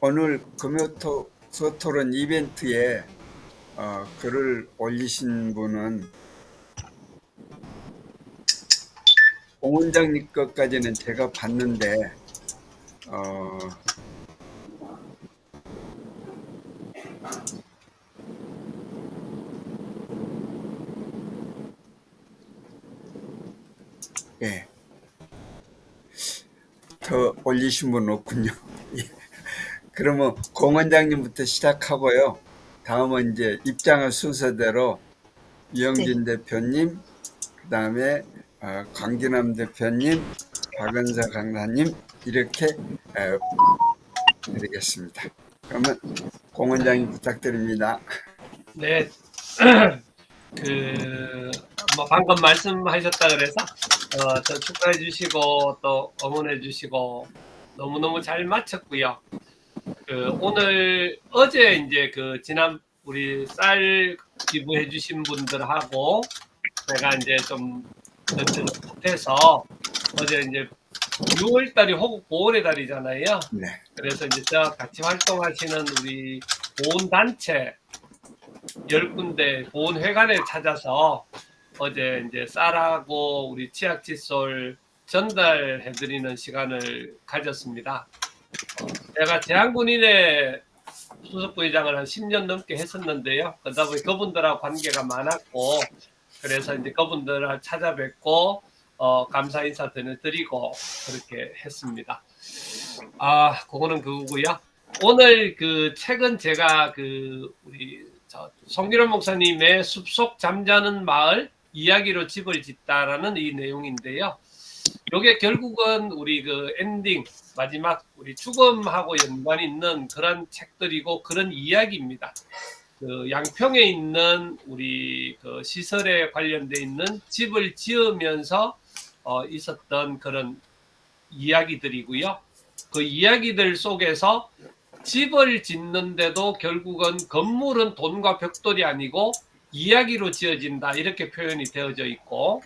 오늘 금요토론 이벤트에 글을 올리신 분은 공 원장님 것까지는 제가 봤는데 어, 예, 더 올리신 분 없군요. 예, 그러면 공 원장님부터 시작하고요. 다음은 이제 입장을 순서대로 네. 이영진 대표님, 그다음에 강기남 대표님, 박은서 강사님 이렇게 드리겠습니다. 그러면 공 원장님 부탁드립니다. 네, 그, 뭐 방금 말씀하셨다 그래서, 저 축하해 주시고, 또 응원해 주시고, 너무너무 잘 마쳤고요. 오늘, 어제 이제 지난 우리 쌀 기부해 주신 분들하고, 제가 이제 좀 전체를 못해서, 어제 이제 6월 달이 호국 보훈의 달이잖아요. 네. 그래서 이제 저 같이 활동하시는 우리 보훈단체, 10군데 보훈회관에 찾아서 어제 이제 쌀하고 우리 치약 칫솔 전달해드리는 시간을 가졌습니다. 제가 대한군인의 수석부의장을 한 10년 넘게 했었는데요. 그러다 보니 그분들하고 관계가 많았고, 그래서 이제 그분들을 찾아뵙고, 감사 인사 드리고, 그렇게 했습니다. 그거는 그거고요. 오늘 책은 제가 우리 송기론 목사님의 숲속 잠자는 마을 이야기로 집을 짓다라는 이 내용인데요. 이게 결국은 우리 엔딩 마지막 우리 죽음하고 연관 있는 그런 책들이고 그런 이야기입니다. 양평에 있는 우리 시설에 관련돼 있는 집을 지으면서 있었던 그런 이야기들이고요. 그 이야기들 속에서 집을 짓는데도 결국은 건물은 돈과 벽돌이 아니고 이야기로 지어진다 이렇게 표현이 되어져 있고,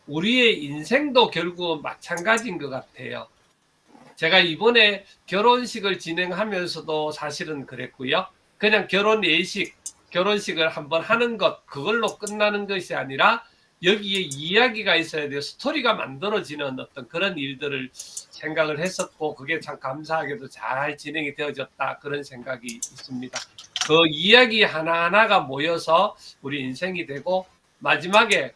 우리의 인생도 결국은 마찬가지인 것 같아요. 제가 이번에 결혼식을 진행하면서도 사실은 그랬고요. 그냥 결혼식을 한번 하는 것, 그걸로 끝나는 것이 아니라 여기에 이야기가 있어야 돼요. 스토리가 만들어지는 어떤 그런 일들을 생각을 했었고, 그게 참 감사하게도 잘 진행이 되어졌다, 그런 생각이 있습니다. 그 이야기 하나하나가 모여서 우리 인생이 되고, 마지막에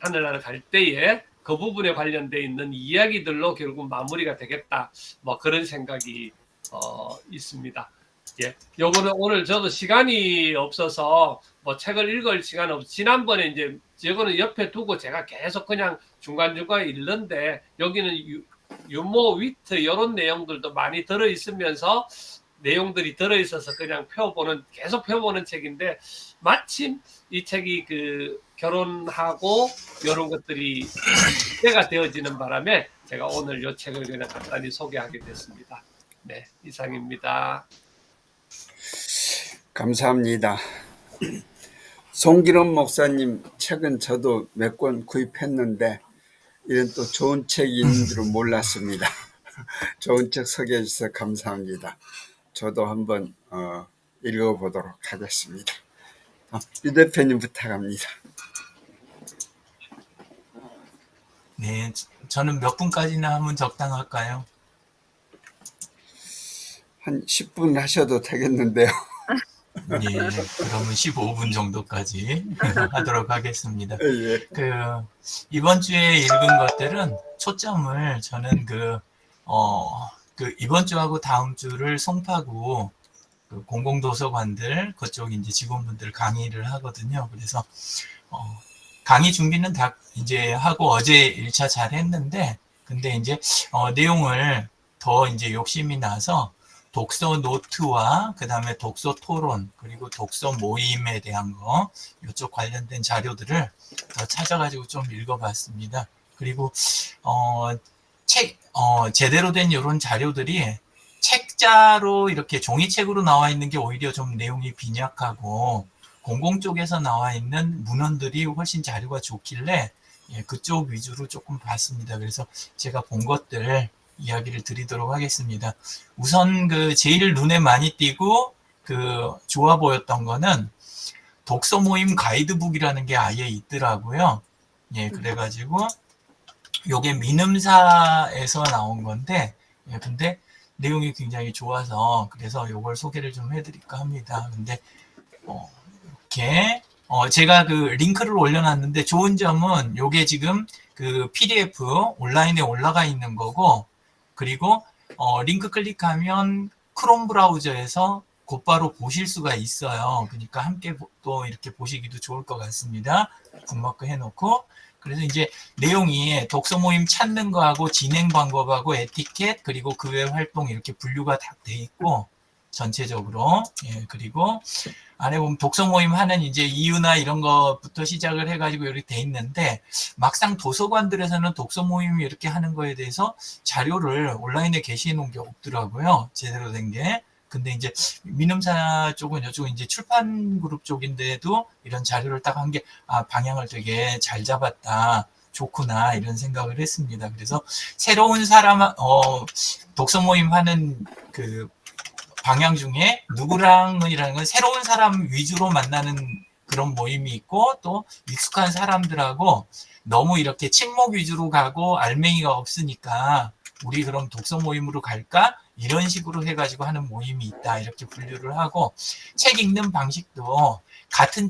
하늘나라 갈 때에 그 부분에 관련돼 있는 이야기들로 결국 마무리가 되겠다, 뭐 그런 생각이 있습니다. 예, 요거는 오늘 저도 시간이 없어서 뭐 책을 읽을 시간 없. 지난번에 이제 저거는 옆에 두고 제가 계속 그냥 중간중간 읽는데, 여기는 유머, 위트 이런 내용들도 많이 들어 있으면서 내용들이 들어 있어서 그냥 계속 펴보는 책인데, 마침 이 책이 결혼하고 이런 것들이 때가 되어지는 바람에 제가 오늘 이 책을 그냥 간단히 소개하게 됐습니다. 네, 이상입니다. 감사합니다. 송기론 목사님 책은 저도 몇 권 구입했는데 이런 또 좋은 책인 줄은 몰랐습니다. 좋은 책 소개해 주셔서 감사합니다. 저도 한번 읽어보도록 하겠습니다. 유 대표님 부탁합니다. 네, 저는 몇 분까지나 하면 적당할까요? 한 10분 하셔도 되겠는데요. 예, 그러면 15분 정도까지 하도록 하겠습니다. 예. 이번 주에 읽은 것들은 초점을 저는 이번 주하고 다음 주를 송파구 공공도서관들 그쪽 이제 직원분들 강의를 하거든요. 그래서 강의 준비는 다 이제 하고 어제 1차 잘 했는데, 근데 이제 내용을 더 이제 욕심이 나서 독서 노트와 그 다음에 독서 토론 그리고 독서 모임에 대한 거 이쪽 관련된 자료들을 더 찾아가지고 좀 읽어봤습니다. 그리고 제대로 된 이런 자료들이 책자로 이렇게 종이책으로 나와 있는 게 오히려 좀 내용이 빈약하고, 공공 쪽에서 나와 있는 문헌들이 훨씬 자료가 좋길래 그쪽 위주로 조금 봤습니다. 그래서 제가 본 것들 이야기를 드리도록 하겠습니다. 우선 그 제일 눈에 많이 띄고 그 좋아 보였던 거는 독서 모임 가이드북이라는 게 아예 있더라고요. 예, 그래가지고 요게 민음사에서 나온 건데, 예, 근데 내용이 굉장히 좋아서 그래서 요걸 소개를 좀 해드릴까 합니다. 근데 이렇게 제가 그 링크를 올려놨는데 좋은 점은 요게 지금 그 PDF 온라인에 올라가 있는 거고, 그리고 링크 클릭하면 크롬 브라우저에서 곧바로 보실 수가 있어요. 그러니까 함께 또 이렇게 보시기도 좋을 것 같습니다. 북마크 해놓고. 그래서 이제 내용이 독서 모임 찾는 거하고 진행 방법하고 에티켓 그리고 그 외 활동 이렇게 분류가 다 돼 있고 전체적으로. 예, 그리고 안에 보면 독서 모임 하는 이제 이유나 이런 것부터 시작을 해가지고 이렇게 돼 있는데, 막상 도서관들에서는 독서 모임 이렇게 하는 거에 대해서 자료를 온라인에 게시해 놓은 게 없더라고요. 제대로 된 게. 근데 이제 민음사 쪽은 이쪽은 이제 출판 그룹 쪽인데도 이런 자료를 딱 한 게, 아, 방향을 되게 잘 잡았다. 좋구나. 이런 생각을 했습니다. 그래서 새로운 사람, 독서 모임 하는 그 방향 중에 누구랑이라는 건 새로운 사람 위주로 만나는 그런 모임이 있고, 또 익숙한 사람들하고 너무 이렇게 친목 위주로 가고 알맹이가 없으니까 우리 그럼 독서 모임으로 갈까? 이런 식으로 해가지고 하는 모임이 있다. 이렇게 분류를 하고, 책 읽는 방식도 같은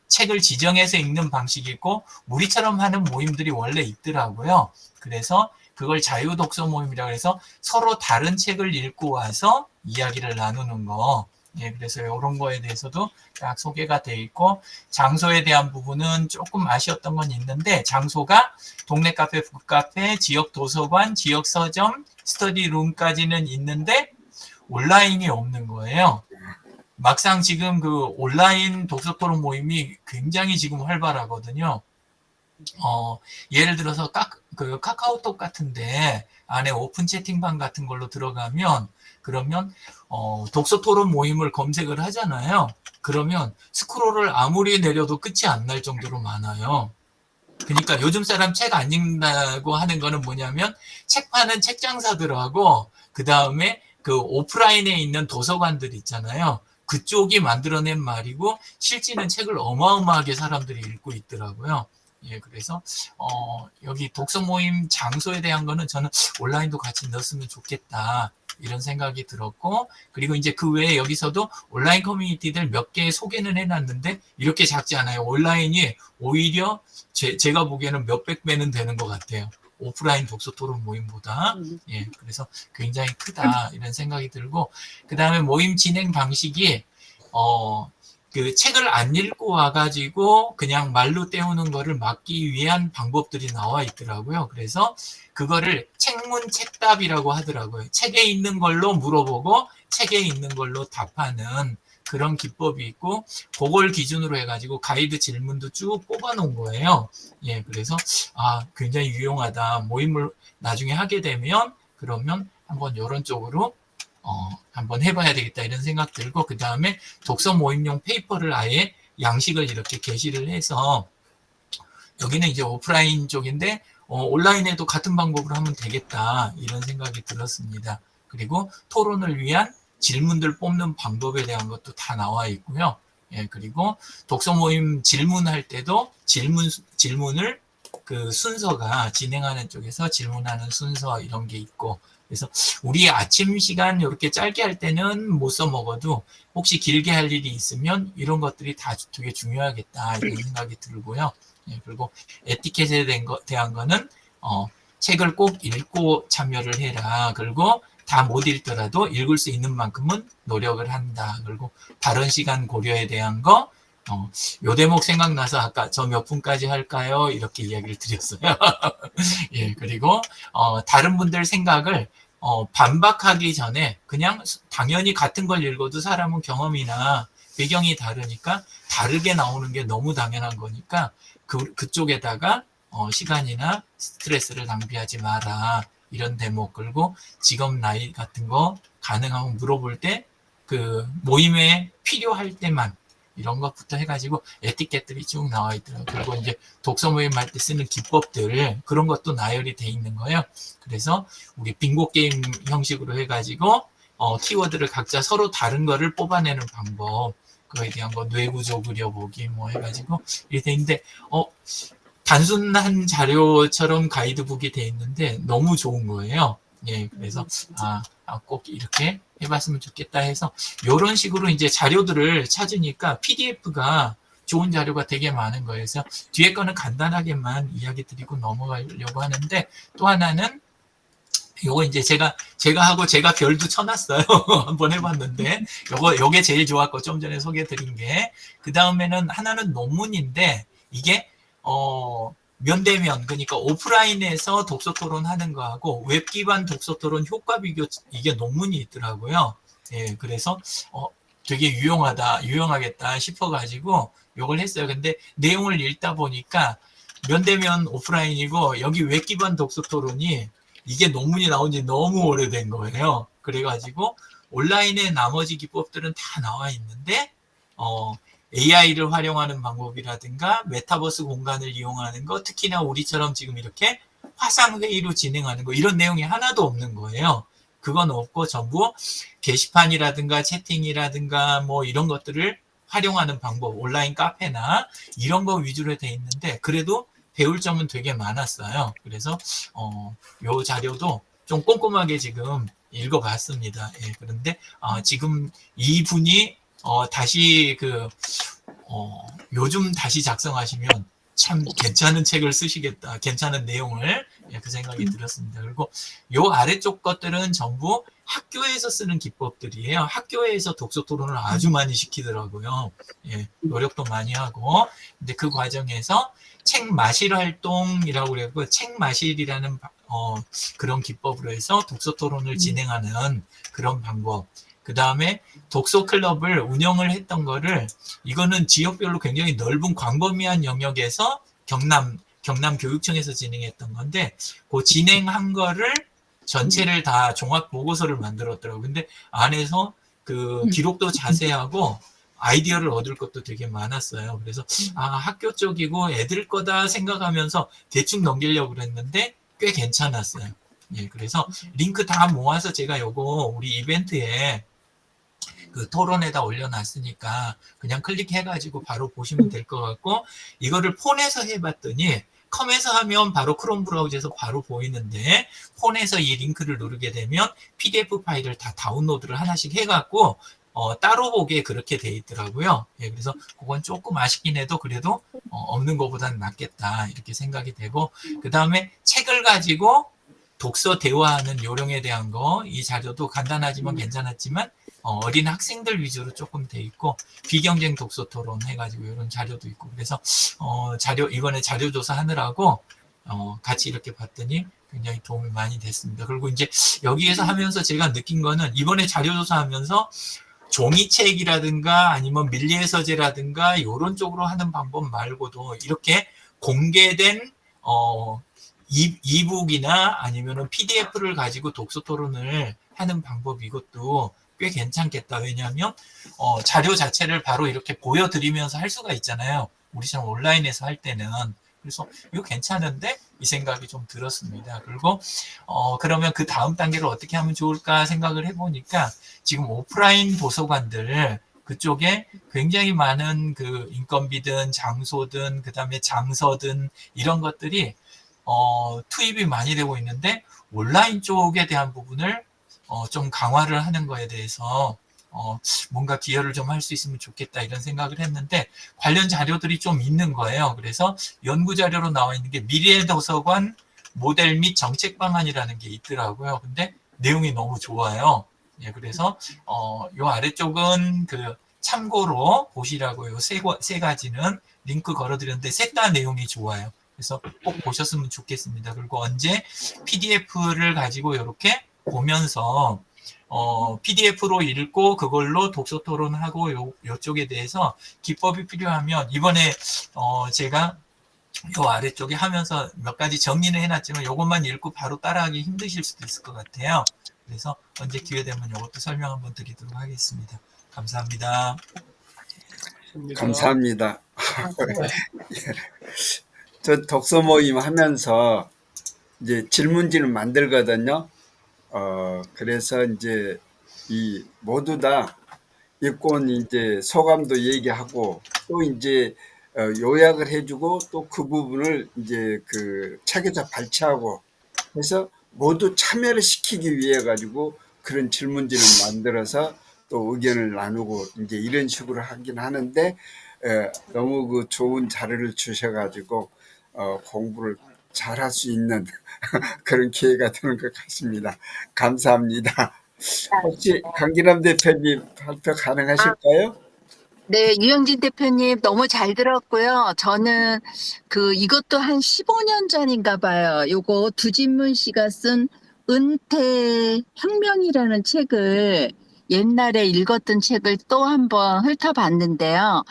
책을 지정해서 읽는 방식이 있고, 우리처럼 하는 모임들이 원래 있더라고요. 그래서 그걸 자유 독서 모임이라고 해서 서로 다른 책을 읽고 와서 이야기를 나누는 거. 예, 그래서 이런 거에 대해서도 딱 소개가 돼 있고, 장소에 대한 부분은 조금 아쉬웠던 건 있는데, 장소가 동네 카페, 북카페, 지역 도서관, 지역 서점, 스터디룸까지는 있는데 온라인이 없는 거예요. 막상 지금 그 온라인 독서 토론 모임이 굉장히 지금 활발하거든요. 예를 들어서 그 카카오톡 같은데 안에 오픈 채팅방 같은 걸로 들어가면, 그러면 독서 토론 모임을 검색을 하잖아요. 그러면 스크롤을 아무리 내려도 끝이 안 날 정도로 많아요. 그러니까 요즘 사람 책 안 읽는다고 하는 거는 뭐냐면, 책 파는 책장사들하고 그 다음에 그 오프라인에 있는 도서관들 있잖아요. 그쪽이 만들어낸 말이고, 실제는 책을 어마어마하게 사람들이 읽고 있더라고요. 예, 그래서 여기 독서 모임 장소에 대한 거는 저는 온라인도 같이 넣었으면 좋겠다, 이런 생각이 들었고, 그리고 이제 그 외에 여기서도 온라인 커뮤니티들 몇 개 소개는 해놨는데 이렇게 작지 않아요. 온라인이 오히려 제가 보기에는 몇백 배는 되는 것 같아요. 오프라인 독서 토론 모임보다. 예, 그래서 굉장히 크다, 이런 생각이 들고, 그 다음에 모임 진행 방식이 그 책을 안 읽고 와가지고 그냥 말로 때우는 거를 막기 위한 방법들이 나와 있더라고요. 그래서 그거를 책문 책답이라고 하더라고요. 책에 있는 걸로 물어보고 책에 있는 걸로 답하는 그런 기법이 있고, 그걸 기준으로 해가지고 가이드 질문도 쭉 뽑아놓은 거예요. 예, 그래서 굉장히 유용하다. 모임을 나중에 하게 되면 그러면 한번 이런 쪽으로 한번 해봐야 되겠다, 이런 생각 들고, 그 다음에 독서 모임용 페이퍼를 아예 양식을 이렇게 게시를 해서, 여기는 이제 오프라인 쪽인데 온라인에도 같은 방법으로 하면 되겠다, 이런 생각이 들었습니다. 그리고 토론을 위한 질문들 뽑는 방법에 대한 것도 다 나와 있고요. 예, 그리고 독서 모임 질문할 때도 질문을 그 순서가 진행하는 쪽에서 질문하는 순서 이런 게 있고, 그래서 우리 아침 시간 이렇게 짧게 할 때는 못 써먹어도 혹시 길게 할 일이 있으면 이런 것들이 다 되게 중요하겠다, 이런 생각이 들고요. 예, 그리고 에티켓에 대한 거는 책을 꼭 읽고 참여를 해라. 그리고 다 못 읽더라도 읽을 수 있는 만큼은 노력을 한다. 그리고 발언 시간 고려에 대한 거, 요 대목 생각나서 아까 저 몇 분까지 할까요? 이렇게 이야기를 드렸어요. 예, 그리고 다른 분들 생각을 반박하기 전에 그냥 당연히 같은 걸 읽어도 사람은 경험이나 배경이 다르니까 다르게 나오는 게 너무 당연한 거니까 그쪽에다가 시간이나 스트레스를 낭비하지 마라, 이런 대목. 그리고 직업 나이 같은 거 가능하면 물어볼 때 그 모임에 필요할 때만 이런 것부터 해가지고 에티켓들이 쭉 나와 있더라고요. 그리고 이제 독서 모임 할 때 쓰는 기법들 그런 것도 나열이 돼 있는 거예요. 그래서 우리 빙고 게임 형식으로 해가지고 키워드를 각자 서로 다른 거를 뽑아내는 방법, 그거에 대한 거 뇌구조 그려보기 뭐 해가지고 이렇게 돼 있는데 단순한 자료처럼 가이드북이 돼 있는데 너무 좋은 거예요. 예, 그래서 꼭 이렇게 해봤으면 좋겠다 해서 이런 식으로 이제 자료들을 찾으니까 PDF가 좋은 자료가 되게 많은 거예요. 그래서 뒤에 거는 간단하게만 이야기 드리고 넘어가려고 하는데, 또 하나는 요거 이제 제가 하고 제가 별도 쳐놨어요. 한번 해봤는데 요게 제일 좋았고 좀 전에 소개해드린 게, 그 다음에는 하나는 논문인데 이게 면대면, 그러니까 오프라인에서 독서 토론하는 거하고 웹 기반 독서 토론 효과 비교, 이게 논문이 있더라고요. 예, 그래서 되게 유용하겠다 싶어가지고 요걸 했어요. 근데 내용을 읽다 보니까 면대면 오프라인이고 여기 웹 기반 독서 토론이 이게 논문이 나온 지 너무 오래된 거예요. 그래가지고 온라인에 나머지 기법들은 다 나와 있는데 AI를 활용하는 방법이라든가 메타버스 공간을 이용하는 거, 특히나 우리처럼 지금 이렇게 화상회의로 진행하는 거, 이런 내용이 하나도 없는 거예요. 그건 없고 전부 게시판이라든가 채팅이라든가 뭐 이런 것들을 활용하는 방법, 온라인 카페나 이런 거 위주로 돼 있는데 그래도 배울 점은 되게 많았어요. 그래서 요 자료도 좀 꼼꼼하게 지금 읽어봤습니다. 예, 그런데 지금 이분이 다시 요즘 다시 작성하시면 참 괜찮은 책을 쓰시겠다, 괜찮은 내용을, 그 생각이 들었습니다. 그리고 요 아래쪽 것들은 전부 학교에서 쓰는 기법들이에요. 학교에서 독서 토론을 아주 많이 시키더라고요. 예, 노력도 많이 하고. 근데 그 과정에서 책 마실 활동이라고 그래고, 책 마실이라는 그런 기법으로 해서 독서 토론을 진행하는 그런 방법. 그 다음에 독서 클럽을 운영을 했던 거를, 이거는 지역별로 굉장히 넓은 광범위한 영역에서 경남 교육청에서 진행했던 건데, 그 진행한 거를 전체를 다 종합 보고서를 만들었더라고요. 근데 안에서 그 기록도 자세하고 아이디어를 얻을 것도 되게 많았어요. 그래서 학교 쪽이고 애들 거다 생각하면서 대충 넘기려고 그랬는데 꽤 괜찮았어요. 예, 그래서 링크 다 모아서 제가 요거 우리 이벤트에 그 토론에다 올려놨으니까 그냥 클릭해가지고 바로 보시면 될 것 같고, 이거를 폰에서 해봤더니 컴에서 하면 바로 크롬 브라우저에서 바로 보이는데 폰에서 이 링크를 누르게 되면 PDF 파일을 다 다운로드를 하나씩 해갖고 따로 보기에 그렇게 돼 있더라고요. 예, 그래서 그건 조금 아쉽긴 해도 그래도 없는 것보다는 낫겠다 이렇게 생각이 되고, 그 다음에 책을 가지고 독서 대화하는 요령에 대한 거, 이 자료도 간단하지만 괜찮았지만 어린 학생들 위주로 조금 돼 있고, 비경쟁 독서 토론 해가지고 이런 자료도 있고, 그래서 이번에 자료 조사하느라고 같이 이렇게 봤더니 굉장히 도움이 많이 됐습니다. 그리고 이제 여기에서 하면서 제가 느낀 거는, 이번에 자료 조사하면서 종이책이라든가 아니면 밀리의 서재라든가 이런 쪽으로 하는 방법 말고도 이렇게 공개된 이북이나 아니면은 PDF를 가지고 독서 토론을 하는 방법, 이것도 꽤 괜찮겠다. 왜냐하면 자료 자체를 바로 이렇게 보여드리면서 할 수가 있잖아요. 우리처럼 온라인에서 할 때는. 그래서 이거 괜찮은데 이 생각이 좀 들었습니다. 그리고 그러면 그 다음 단계를 어떻게 하면 좋을까 생각을 해보니까, 지금 오프라인 도서관들 그쪽에 굉장히 많은 그 인건비든 장소든 그다음에 장서든 이런 것들이 투입이 많이 되고 있는데, 온라인 쪽에 대한 부분을 좀 강화를 하는 거에 대해서 뭔가 기여를 좀 할 수 있으면 좋겠다 이런 생각을 했는데, 관련 자료들이 좀 있는 거예요. 그래서 연구 자료로 나와 있는 게 미래 도서관 모델 및 정책 방안이라는 게 있더라고요. 근데 내용이 너무 좋아요. 예, 그래서 요 아래쪽은 그 참고로 보시라고 요 세 가지는 링크 걸어드렸는데 셋 다 내용이 좋아요. 그래서 꼭 보셨으면 좋겠습니다. 그리고 언제 PDF를 가지고 이렇게 보면서 PDF로 읽고 그걸로 독서 토론하고 요쪽에 대해서 기법이 필요하면, 이번에 제가 요 아래쪽에 하면서 몇 가지 정리는 해놨지만 요것만 읽고 바로 따라하기 힘드실 수도 있을 것 같아요. 그래서 언제 기회 되면 요것도 설명 한번 드리도록 하겠습니다. 감사합니다. 좋습니다. 감사합니다. 저 독서 모임 하면서 이제 질문지를 만들거든요. 그래서 이제 이 모두 다 읽고 이제 소감도 얘기하고 또 이제 요약을 해주고 또 그 부분을 이제 그 책에서 발췌하고 해서 모두 참여를 시키기 위해 가지고 그런 질문지를 만들어서 또 의견을 나누고 이제 이런 식으로 하긴 하는데 너무 그 좋은 자료를 주셔가지고 공부를 잘할 수 있는 그런 기회가 되는 것 같습니다. 감사합니다. 혹시 강기남 대표님 발표 가능하실까요? 네, 유영진 대표님 너무 잘 들었고요. 저는 이것도 한 15년 전인가 봐요. 요거 두진문 씨가 쓴 은퇴 혁명이라는 책을 옛날에 읽었던 책을 또 한번 훑어봤는데요.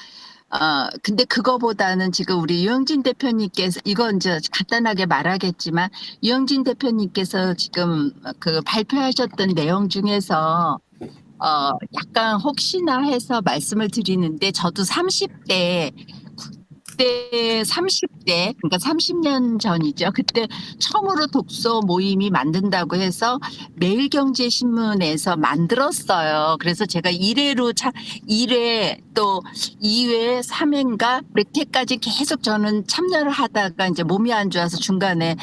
근데 그거보다는 지금 우리 유영진 대표님께서, 이건 이제 간단하게 말하겠지만, 유영진 대표님께서 지금 그 발표하셨던 내용 중에서 약간 혹시나 해서 말씀을 드리는데, 저도 30대, 그때 30대, 그러니까 30년 전이죠. 그때 처음으로 독서 모임이 만든다고 해서 매일경제신문에서 만들었어요. 그래서 제가 1회 또 2회, 3회인가 몇 회까지 계속 저는 참여를 하다가 이제 몸이 안 좋아서 중간에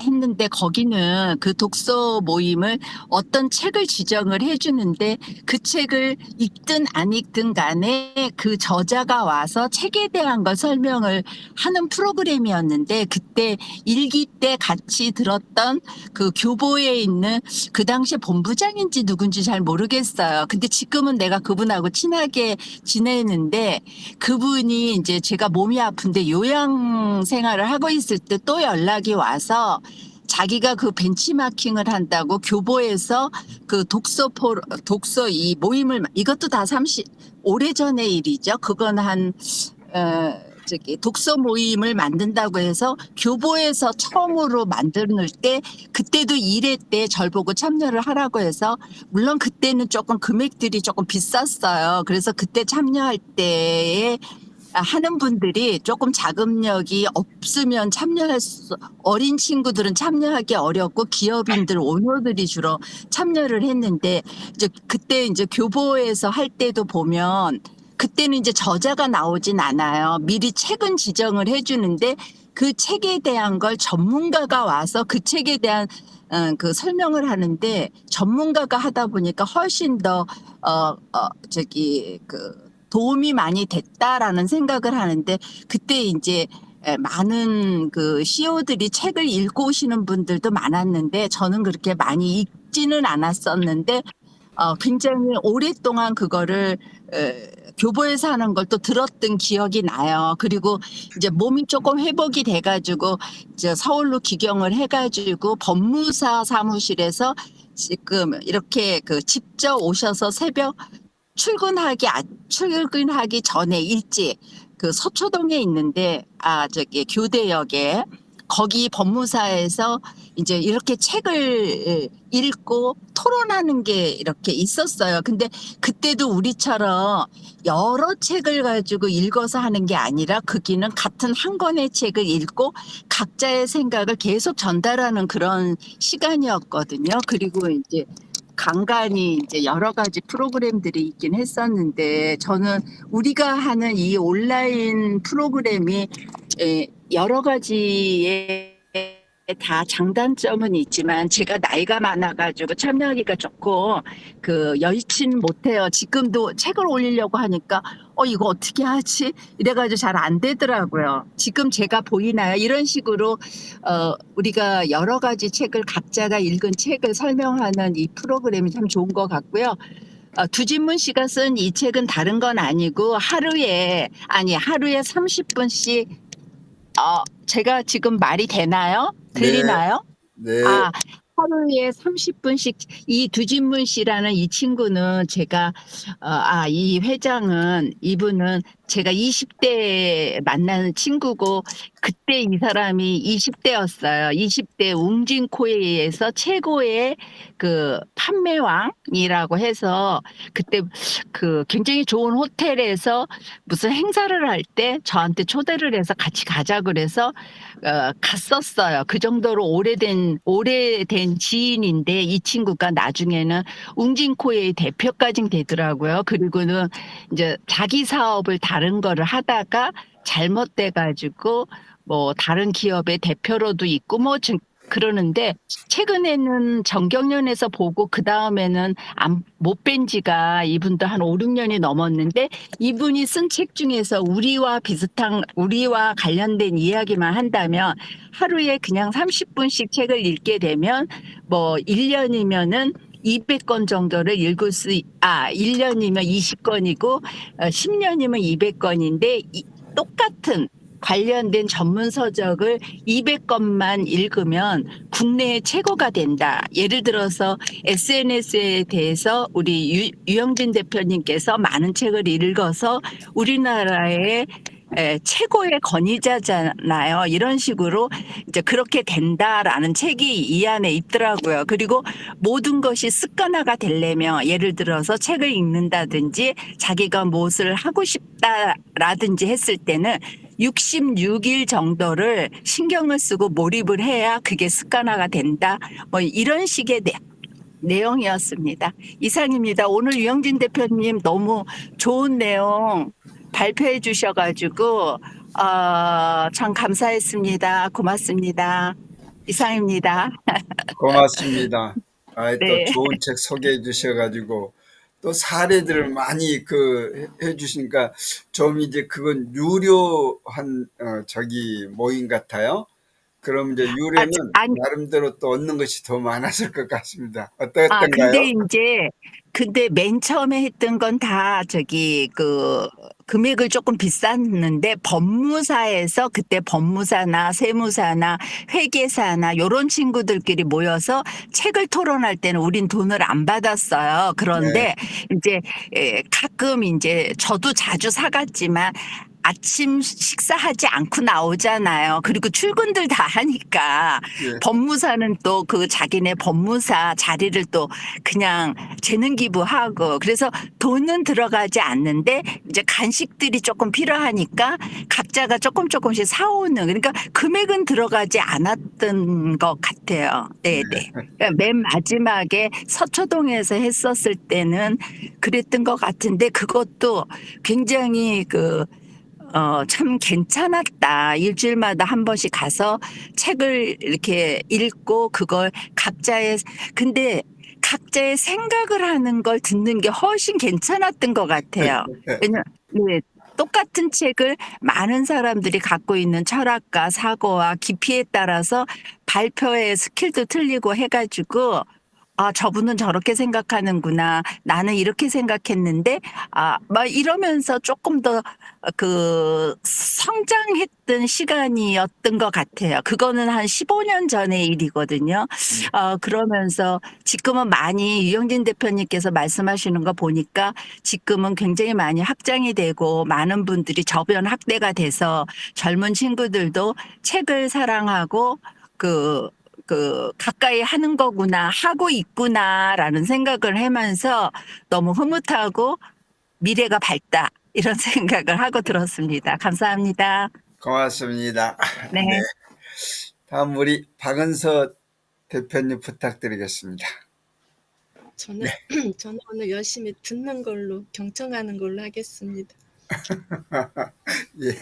했는데, 거기는 그 독서 모임을 어떤 책을 지정을 해주는데, 그 책을 읽든 안 읽든 간에 그 저자가 와서 책에 대한 걸 설명을 하는 프로그램이었는데, 그때 일기 때 같이 들었던 그 교보에 있는, 그 당시에 본부장인지 누군지 잘 모르겠어요. 근데 지금은 내가 그분하고 친하게 지내는데, 그분이 이제 제가 몸이 아픈데 요양 생활을 하고 있을 때 또 연락이 와서 자기가 그 벤치마킹을 한다고 교보에서 그 독서 이 모임을, 이것도 다 오래전의 일이죠. 그건 독서 모임을 만든다고 해서 교보에서 처음으로 만들 때, 그때도 1회 때 절 보고 참여를 하라고 해서, 물론 그때는 조금 금액들이 조금 비쌌어요. 그래서 그때 참여할 때에 하는 분들이 조금 자금력이 없으면 어린 친구들은 참여하기 어렵고 기업인들, 오너들이 주로 참여를 했는데, 이제 그때 이제 교보에서 할 때도 보면, 그때는 이제 저자가 나오진 않아요. 미리 책은 지정을 해주는데, 그 책에 대한 걸 전문가가 와서 그 책에 대한 그 설명을 하는데, 전문가가 하다 보니까 훨씬 더 도움이 많이 됐다라는 생각을 하는데, 그때 이제 많은 그 CEO들이 책을 읽고 오시는 분들도 많았는데, 저는 그렇게 많이 읽지는 않았었는데, 굉장히 오랫동안 그거를 교보에서 하는 걸 또 들었던 기억이 나요. 그리고 이제 몸이 조금 회복이 돼가지고 이제 서울로 기경을 해가지고 법무사 사무실에서 지금 이렇게 직접 오셔서 새벽 출근하기 전에 일찍 그 서초동에 있는데, 교대역에, 거기 법무사에서 이제 이렇게 책을 읽고 토론하는 게 이렇게 있었어요. 근데 그때도 우리처럼 여러 책을 가지고 읽어서 하는 게 아니라, 거기는 같은 한 권의 책을 읽고 각자의 생각을 계속 전달하는 그런 시간이었거든요. 그리고 이제 간간히 이제 여러 가지 프로그램들이 있긴 했었는데, 저는 우리가 하는 이 온라인 프로그램이 여러 가지의 다 장단점은 있지만, 제가 나이가 많아가지고 참여하기가 조금 여의치는 못해요. 지금도 책을 올리려고 하니까 이거 어떻게 하지? 이래가지고 잘 안 되더라고요. 지금 제가 보이나요? 이런 식으로 우리가 여러 가지 책을, 각자가 읽은 책을 설명하는 이 프로그램이 참 좋은 것 같고요. 두진문 씨가 쓴 이 책은 다른 건 아니고, 하루에 30분씩, 제가 지금 말이 되나요? 들리나요? 네, 하루에 30분씩, 이 두진문 씨라는 이 친구는 제가, 이 회장은, 이분은 제가 20대 만나는 친구고 그때 이 사람이 20대였어요. 20대 웅진코에서 최고의 그 판매왕이라고 해서 그때 그 굉장히 좋은 호텔에서 무슨 행사를 할 때 저한테 초대를 해서 같이 가자 그래서 갔었어요. 그 정도로 오래된 지인인데 이 친구가 나중에는 웅진코의 대표까지 되더라고요. 그리고는 이제 자기 사업을 다른 거를 하다가 잘못돼 가지고 뭐 다른 기업의 대표로도 있고 뭐 그러는데 최근에는 정경련에서 보고 그 다음에는 못 뵌 지가 이분도 한 5, 6년이 넘었는데 이분이 쓴 책 중에서 우리와 관련된 이야기만 한다면 하루에 그냥 30분씩 책을 읽게 되면 뭐 1년이면은 200권 정도를 읽을 1년이면 20권이고 10년이면 200권인데 똑같은 관련된 전문 서적을 200권만 읽으면 국내의 최고가 된다. 예를 들어서 SNS에 대해서 우리 유영진 대표님께서 많은 책을 읽어서 우리나라의 최고의 권위자잖아요. 이런 식으로 이제 그렇게 된다라는 책이 이 안에 있더라고요. 그리고 모든 것이 습관화가 되려면 예를 들어서 책을 읽는다든지 자기가 무엇을 하고 싶다라든지 했을 때는 66일 정도를 신경을 쓰고 몰입을 해야 그게 습관화가 된다. 뭐 이런 식의 내용이었습니다. 이상입니다. 오늘 유영진 대표님 너무 좋은 내용 발표해 주셔가지고 참 감사했습니다. 고맙습니다. 이상입니다. 고맙습니다. 또 네. 좋은 책 소개해 주셔가지고 또 사례들을 많이 해주시니까 좀 이제 그건 유료한 저기 모임 같아요. 그럼 이제 유료는 아니, 나름대로 또 얻는 것이 더 많았을 것 같습니다. 어떻던가요? 근데 맨 처음에 했던 건 다 금액을 조금 비쌌는데 법무사에서 그때 법무사나 세무사나 회계사나 요런 친구들끼리 모여서 책을 토론할 때는 우린 돈을 안 받았어요. 네. 그런데 이제 가끔 이제 저도 자주 사갔지만 아침 식사하지 않고 나오잖아요. 그리고 출근들 다 하니까 예. 법무사는 또 그 자기네 법무사 자리를 또 그냥 재능 기부하고 그래서 돈은 들어가지 않는데 이제 간식들이 조금 필요하니까 각자가 조금씩 사오는 그러니까 금액은 들어가지 않았던 것 같아요. 네네. 그러니까 맨 마지막에 서초동에서 했었을 때는 그랬던 것 같은데 그것도 굉장히 참 괜찮았다. 일주일마다 한 번씩 가서 책을 이렇게 읽고 근데 각자의 생각을 하는 걸 듣는 게 훨씬 괜찮았던 것 같아요. 네, 똑같은 책을 많은 사람들이 갖고 있는 철학과 사고와 깊이에 따라서 발표의 스킬도 틀리고 해가지고 저분은 저렇게 생각하는구나. 나는 이렇게 생각했는데, 막 이러면서 조금 더 성장했던 시간이었던 것 같아요. 그거는 한 15년 전의 일이거든요. 그러면서 지금은 많이 유영진 대표님께서 말씀하시는 거 보니까 지금은 굉장히 많이 확장이 되고 많은 분들이 저변 확대가 돼서 젊은 친구들도 책을 사랑하고 가까이 하는 거구나, 하고 있구나라는 생각을 하면서 너무 흐뭇하고 미래가 밝다. 이런 생각을 하고 들었습니다. 감사합니다. 고맙습니다. 네. 네. 다음 우리 박은서 대표님 부탁드리겠습니다. 저는 저는 오늘 열심히 듣는 걸로 경청하는 걸로 하겠습니다. 예.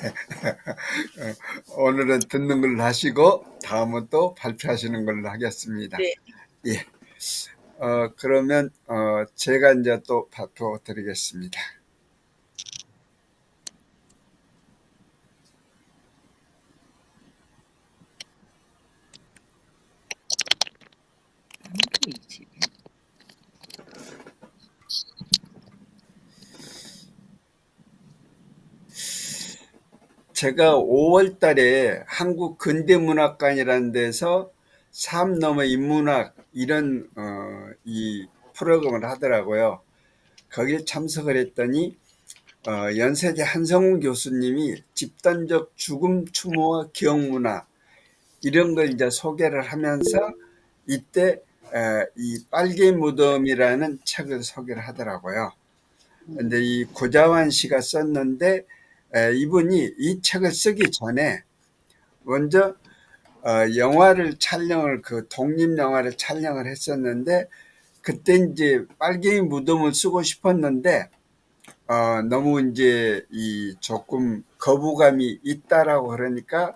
오늘은 듣는 걸로 하시고 다음은 또 발표하시는 걸로 하겠습니다. 네. 예. 그러면 제가 이제 또 발표 드리겠습니다. 제가 5월 달에 한국 근대문학관이라는 데서 삶 넘어 인문학 이런 이 프로그램을 하더라고요. 거기에 참석을 했더니 연세대 한성훈 교수님이 집단적 죽음 추모와 기억문화 이런 걸 이제 소개를 하면서 이때 이 빨개 무덤이라는 책을 소개를 하더라고요. 근데 이 고자환 씨가 썼는데 이분이 이 책을 쓰기 전에 먼저 영화를 촬영을 그 독립 영화를 촬영을 했었는데 그때 이제 빨갱이 무덤을 쓰고 싶었는데 너무 이제 이 조금 거부감이 있다라고 그러니까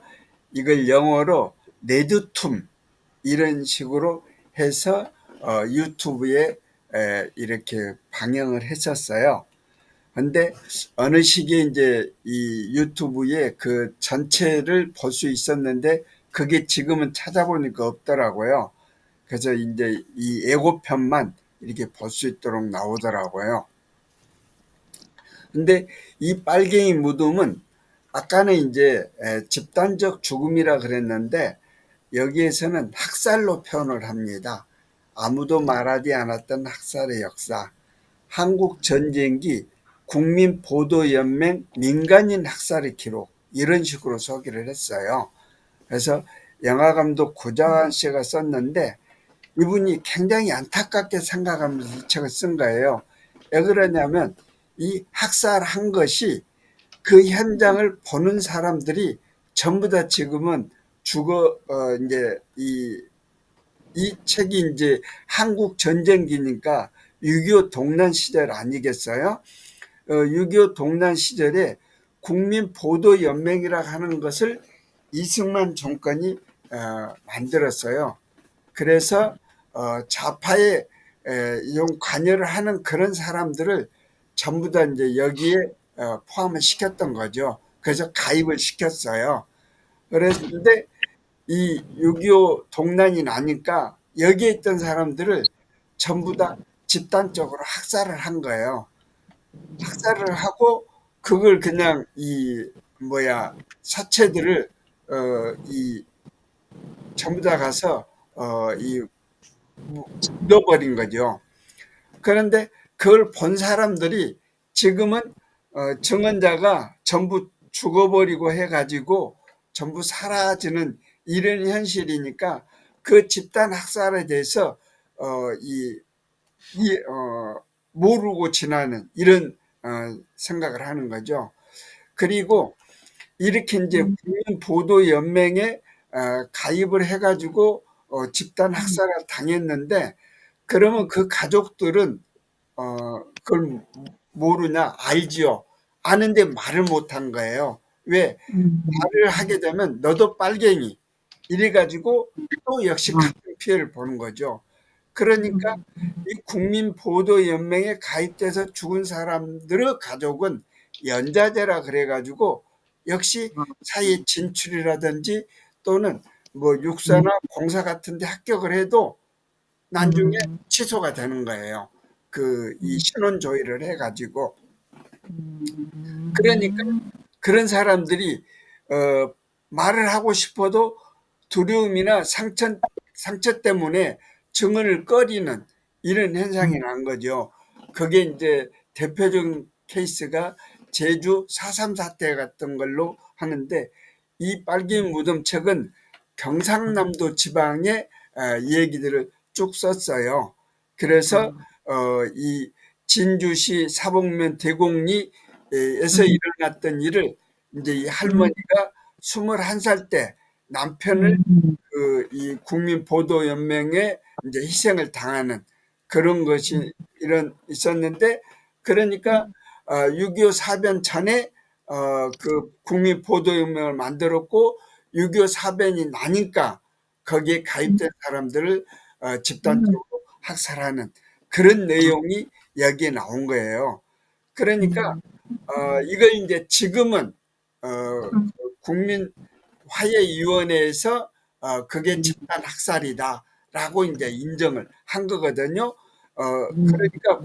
이걸 영어로 레드툼 이런 식으로 해서 유튜브에 이렇게 방영을 했었어요. 근데 어느 시기에 이제 이 유튜브에 그 전체를 볼 수 있었는데 그게 지금은 찾아보니까 없더라고요. 그래서 이제 이 예고편만 이렇게 볼 수 있도록 나오더라고요. 근데 이 빨갱이 무덤은 아까는 이제 집단적 죽음이라 그랬는데 여기에서는 학살로 표현을 합니다. 아무도 말하지 않았던 학살의 역사, 한국 전쟁기 국민보도연맹 민간인 학살의 기록 이런 식으로 소개를 했어요. 그래서 영화감독 고자환 씨가 썼는데 이분이 굉장히 안타깝게 생각하면서 이 책을 쓴 거예요. 왜 그러냐면 이 학살한 것이 그 현장을 보는 사람들이 전부 다 지금은 이제 이 책이 이제 한국 전쟁기니까 6.25 동란 시절 아니겠어요? 6.25 동란 시절에 국민보도연맹이라 하는 것을 이승만 정권이 만들었어요. 그래서 좌파에 용 관여를 하는 그런 사람들을 전부 다 이제 여기에 포함을 시켰던 거죠. 그래서 가입을 시켰어요. 그런데 이 6.25 동란이 나니까 여기에 있던 사람들을 전부 다 집단적으로 학살을 한 거예요. 학살을 하고 그걸 그냥 사체들을 이 전부 다 가서 묻어버린 거죠. 그런데 그걸 본 사람들이 지금은 증언자가 전부 죽어버리고 해가지고 전부 사라지는 이런 현실이니까 그 집단 학살에 대해서 모르고 지나는 이런 생각을 하는 거죠. 그리고 이렇게 이제 국민보도연맹에 가입을 해가지고 집단 학살을 당했는데 그러면 그 가족들은 그걸 모르냐? 알지요. 아는데 말을 못한 거예요. 왜? 말을 하게 되면 너도 빨갱이 이래가지고 또 역시 같은 피해를 보는 거죠. 그러니까 이 국민보도연맹에 가입돼서 죽은 사람들의 가족은 연자제라 그래가지고 역시 사회 진출이라든지 또는 뭐 육사나 공사 같은 데 합격을 해도 나중에 취소가 되는 거예요. 이 신원 조회를 해가지고. 그러니까 그런 사람들이 말을 하고 싶어도 두려움이나 상처 때문에 증언을 꺼리는 이런 현상이 난 거죠. 그게 이제 대표적인 케이스가 제주 4.3 사태 같은 걸로 하는데 이 빨갱이 무덤 책은 경상남도 지방의 얘기들을 쭉 썼어요. 그래서 이 진주시 사복면 대곡리에서 일어났던 일을 이제 이 할머니가 21살 때 남편을 이 국민보도연맹에 이제 희생을 당하는 그런 것이 있었는데 그러니까 6.25 사변 전에 그 국민보도연맹을 만들었고 6.25 사변이 나니까 거기에 가입된 사람들을 집단적으로 학살하는 그런 내용이 여기에 나온 거예요. 그러니까 이걸 이제 지금은 국민화해위원회에서 그게 집단 학살이다라고 이제 인정을 한 거거든요. 그러니까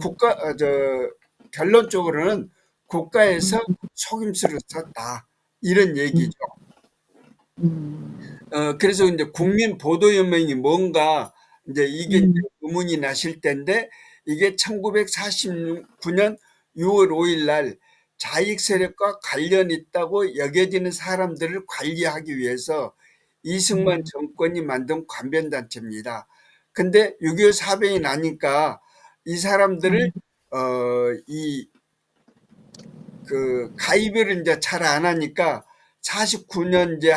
결론적으로는 국가에서 속임수를 썼다 이런 얘기죠. 그래서 이제 국민보도연맹이 뭔가 이제 이게 이제 의문이 나실 텐데 이게 1949년 6월 5일 날 자익 세력과 관련 있다고 여겨지는 사람들을 관리하기 위해서 이승만 정권이 만든 관변단체입니다. 근데 6.25 사변이 나니까 이 사람들을 가입을 이제 잘 안 하니까 49년 이제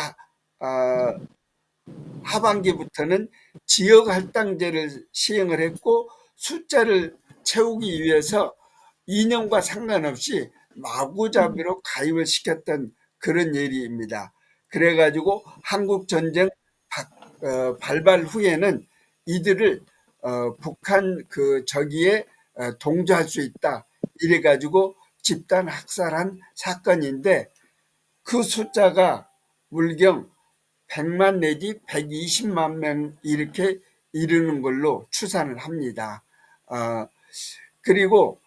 하반기부터는 지역 할당제를 시행을 했고, 숫자를 채우기 위해서 이념과 상관없이 마구잡이로 가입을 시켰던 그런 일입니다. 그래가지고 한국전쟁 발발 후에는 이들을 북한 저기에 동조할 수 있다 이래가지고 집단 학살한 사건인데, 그 숫자가 물경 100만 내지 120만 명 이렇게 이르는 걸로 추산을 합니다. 그리고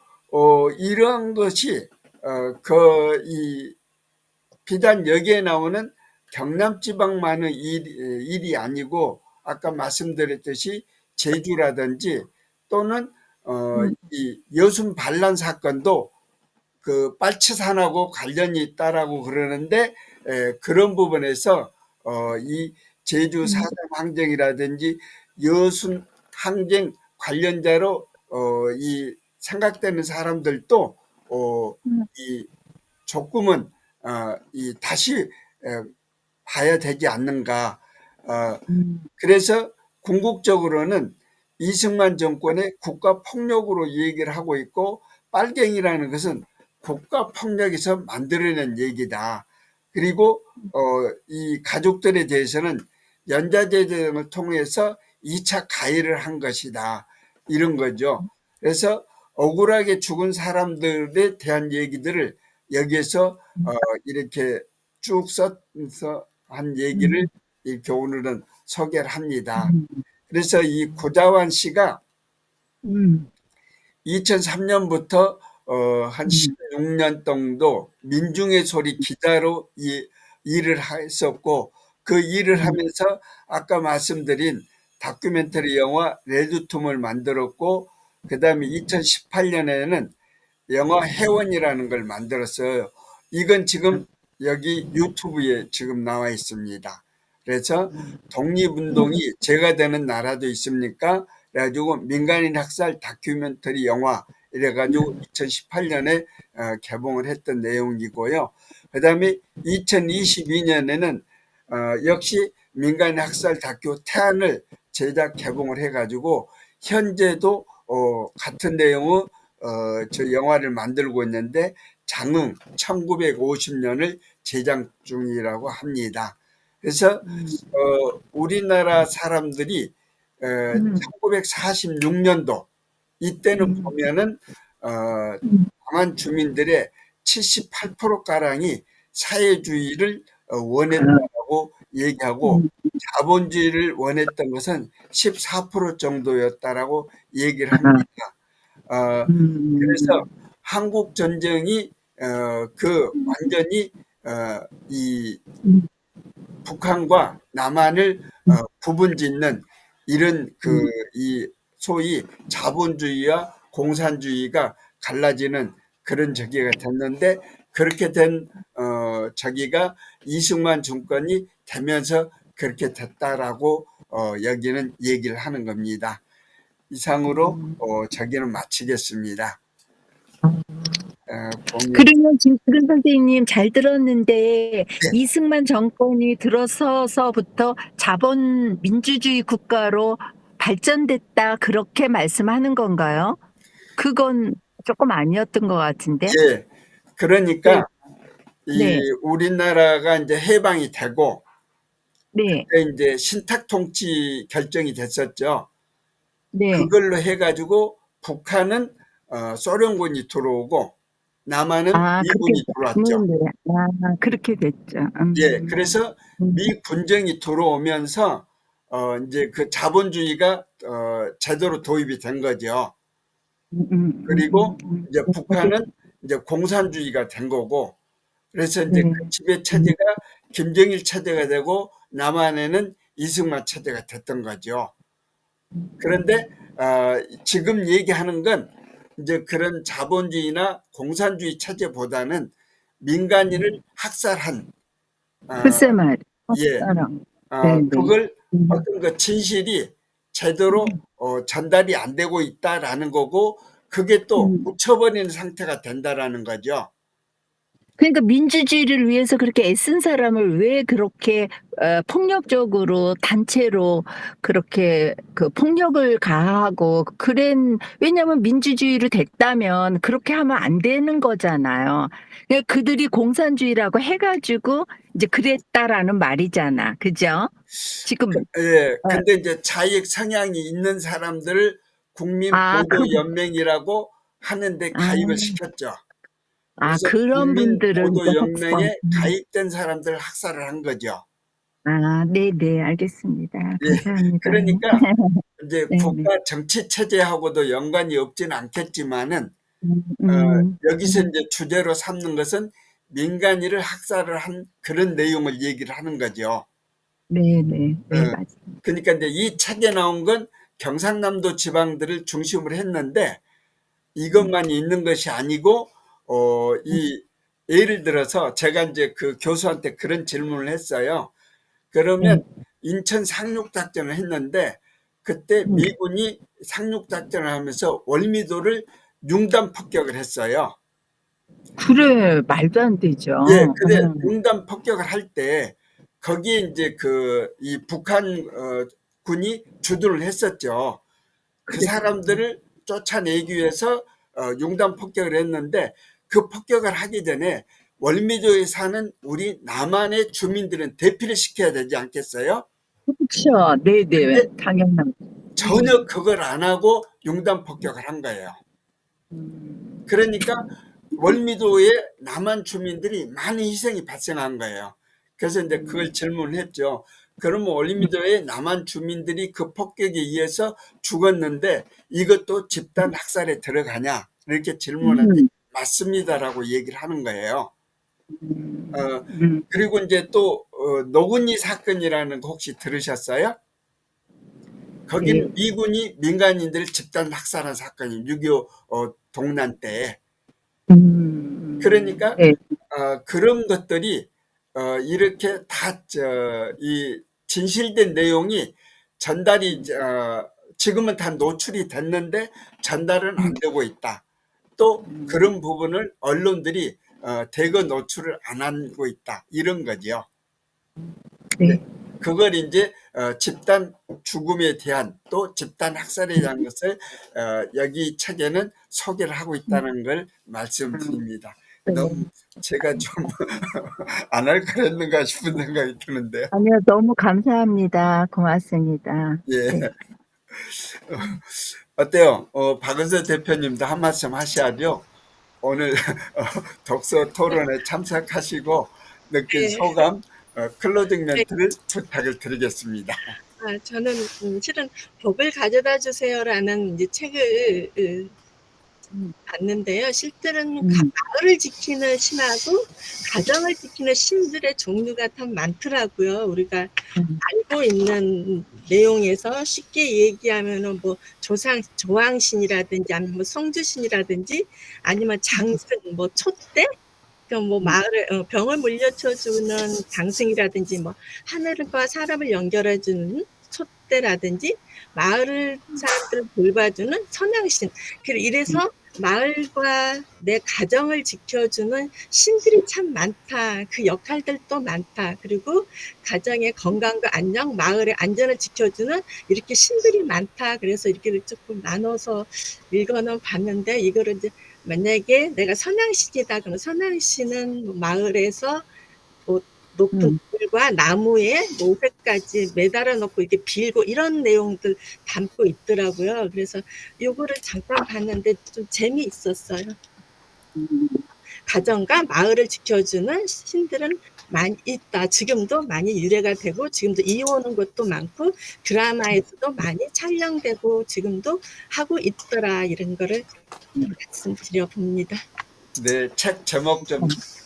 이러한 것이 비단 여기에 나오는 경남지방만의 일이 아니고, 아까 말씀드렸듯이 제주라든지 또는 이 여순 반란 사건도 그 빨치산하고 관련이 있다라고 그러는데, 그런 부분에서 이 제주 4.3 항쟁이라든지 여순 항쟁 관련자로 이 생각되는 사람들도 이 조금은 다시 봐야 되지 않는가. 그래서 궁극적으로는 이승만 정권의 국가폭력으로 얘기를 하고 있고, 빨갱이라는 것은 국가폭력에서 만들어낸 얘기다. 그리고 이 가족들에 대해서는 연좌제재 등을 통해서 2차 가해를 한 것이다, 이런 거죠. 그래서 억울하게 죽은 사람들에 대한 얘기들을 여기에서 이렇게 쭉 써서 한 얘기를 이렇게 오늘은 소개를 합니다. 그래서 이 고자환 씨가 2003년부터 한 16년 정도 민중의 소리 기자로 일을 했었고, 그 일을 하면서 아까 말씀드린 다큐멘터리 영화 레드툼을 만들었고, 그 다음에 2018년에는 영화 해원이라는 걸 만들었어요. 이건 지금 여기 유튜브에 지금 나와 있습니다. 그래서 독립운동이 제가 되는 나라도 있습니까? 그래가지고 민간인 학살 다큐멘터리 영화 이래가지고 2018년에 개봉을 했던 내용이고요. 그 다음에 2022년에는 역시 민간인 학살 다큐 태안을 제작 개봉을 해가지고 현재도 같은 내용의 저 영화를 만들고 있는데, 장흥 1950년을 제작 중이라고 합니다. 그래서 우리나라 사람들이 1946년도 이때는 보면은 남한 주민들의 78%가량이 사회주의를 원했다고 얘기하고, 자본주의를 원했던 것은 14% 정도였다라고 얘기를 합니다. 그래서 한국 전쟁이 완전히 이 북한과 남한을 구분짓는 이런 이 소위 자본주의와 공산주의가 갈라지는 그런 저기가 됐는데, 그렇게 된 저기가 이승만 정권이 되면서 그렇게 됐다라고 여기는 얘기를 하는 겁니다. 이상으로 저기는 마치겠습니다. 그러면 지금 선생님 잘 들었는데, 이승만 정권이 들어서서부터 자본 민주주의 국가로 발전됐다, 그렇게 말씀하는 건가요? 그건 조금 아니었던 것 같은데. 예, 그러니까 네. 우리나라가 이제 해방이 되고, 네. 그때 이제 신탁 통치 결정이 됐었죠. 네. 그걸로 해가지고 북한은 소련군이 들어오고 남한은 미군이 들어왔죠. 그렇게 됐죠. 예, 그래서 미 군정이 들어오면서 이제 그 자본주의가 제대로 도입이 된 거죠. 그리고 이제 북한은 이제 공산주의가 된 거고, 그래서 이제 그 지배 체제가 김정일 체제가 되고 남한에는 이승만 체제가 됐던 거죠. 그런데 지금 얘기하는 건 이제 그런 자본주의나 공산주의 체제보다는 민간인을 학살한 글쎄 말이야. 예, 사람. 네네. 그걸 어떤 그 진실이 제대로 전달이 안 되고 있다라는 거고, 그게 또 묻혀버리는 상태가 된다라는 거죠. 그러니까 민주주의를 위해서 그렇게 애쓴 사람을 왜 그렇게 폭력적으로 단체로 그렇게 그 폭력을 가하고 왜냐면 민주주의로 됐다면 그렇게 하면 안 되는 거잖아요. 그러니까 그들이 공산주의라고 해가지고 이제 그랬다라는 말이잖아. 그죠? 지금 예, 어, 근데 이제 자익 성향이 있는 사람들을 아, 국민보도연맹이라고 하는데 아, 가입을 시켰죠. 그래서 그런 분들은 이제 학살. 국민보도연맹에 가입된 사람들을 학살을 한 거죠. 네네, 알겠습니다. 예, 감사합니다. 그러니까 이제 네네. 국가 정치 체제하고도 연관이 없지는 않겠지만은 음, 어, 음, 여기서 이제 주제로 삼는 것은 민간인을 학살을 한 그런 내용을 얘기를 하는 거죠. 네네, 네, 어, 맞아요. 그러니까 이제 이 책에 나온 건 경상남도 지방들을 중심으로 했는데 이것만 있는 것이 아니고 이 예를 들어서 제가 이제 그 교수한테 그런 질문을 했어요. 그러면 인천 상륙작전을 했는데 그때 미군이 상륙작전을 하면서 월미도를 융단 폭격을 했어요. 그래, 말도 안 되죠. 예, 근데 융단 폭격을 할 때 거기에 이제 이 북한 군이 주둔을 했었죠. 그 그래. 사람들을 쫓아내기 위해서 융단 폭격을 했는데 그 폭격을 하기 전에 월미도에 사는 우리 남한의 주민들은 대피를 시켜야 되지 않겠어요? 그렇죠. 네네, 근데 당연한. 전혀 그걸 안 하고 융단 폭격을 한 거예요. 그러니까 월미도에 남한 주민들이 많은 희생이 발생한 거예요. 그래서 이제 그걸 질문을 했죠. 그러면 월미도에 남한 주민들이 그 폭격에 의해서 죽었는데 이것도 집단 학살에 들어가냐? 이렇게 질문하는데 맞습니다라고 얘기를 하는 거예요. 그리고 이제 또 노근이 사건이라는 거 혹시 들으셨어요? 네. 거기는 미군이 민간인들을 집단 학살한 사건이 6.25 동란 때. 그러니까 네. 그런 것들이 이렇게 다 이 진실된 내용이 전달이 지금은 다 노출이 됐는데 전달은 안 되고 있다. 또 그런 부분을 언론들이 대거 노출을 안 하고 있다. 이런 거죠. 네. 네. 그걸 이제 집단 죽음에 대한 또 집단 학살에 대한 것을 여기 책에는 소개를 하고 있다는 걸 말씀드립니다. 너무 네. 제가 좀 안 할 거랬는가 싶은 생각이 드는데요. 아니요, 너무 감사합니다. 고맙습니다. 예. 네. 어때요? 박은서 대표님도 한 말씀 하셔야죠. 오늘 독서 토론에 참석하시고 느낀 네. 소감, 클로징 네. 멘트를 부탁을 드리겠습니다. 저는 실은 법을 가져다 주세요라는 이제 책을 봤는데요. 실제로는 마을을 지키는 신하고 가정을 지키는 신들의 종류가 참 많더라고요. 우리가 알고 있는 내용에서 쉽게 얘기하면은 뭐 조왕신이라든지 아니면 뭐 성주신이라든지 아니면 장승, 뭐 촛대, 뭐 마을을 병을 물리쳐주는 장승이라든지 뭐 하늘과 사람을 연결해주는 촛대라든지 마을 사람들을 돌봐주는 선양신. 이래서 마을과 내 가정을 지켜주는 신들이 참 많다. 그 역할들도 많다. 그리고 가정의 건강과 안녕, 마을의 안전을 지켜주는 이렇게 신들이 많다. 그래서 이렇게 조금 나눠서 읽어는 봤는데 이거를 이제 만약에 내가 선양신이다 그러면 선양신은 마을에서 뭐 높은 돌과 나무에 모회까지 매달아 놓고 이렇게 빌고 이런 내용들 담고 있더라고요. 그래서 요거를 잠깐 봤는데 좀 재미있었어요. 가정과 마을을 지켜주는 신들은 많이 있다. 지금도 많이 유래가 되고 지금도 이어오는 것도 많고 드라마에서도 많이 촬영되고 지금도 하고 있더라. 이런 거를 말씀드려 봅니다. 네, 책 제목 좀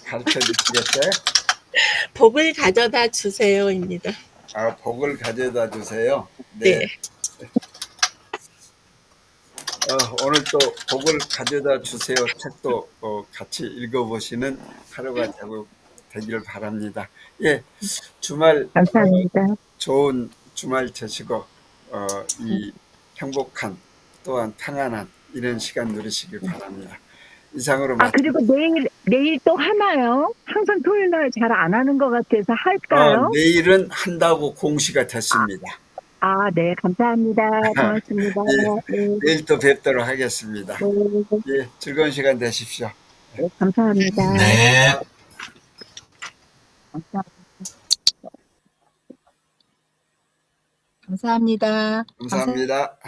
가르쳐 주시겠어요? 복을 가져다 주세요입니다. 복을 가져다 주세요. 네. 네. 오늘 또 복을 가져다 주세요. 책도 같이 읽어보시는 하루가 되기를 바랍니다. 예, 주말 감사합니다. 좋은 주말 되시고 이 행복한 또한 평안한 이런 시간 누리시길 바랍니다. 이상으로 그리고 내일 또 하나요? 항상 토요일 날 잘 안 하는 것 같아서 할까요? 내일은 한다고 공시가 됐습니다. 네, 감사합니다. 고맙습니다. 예, 네, 내일 또 뵙도록 하겠습니다. 네, 예, 즐거운 시간 되십시오. 네, 감사합니다. 네. 감사합니다. 감사합니다.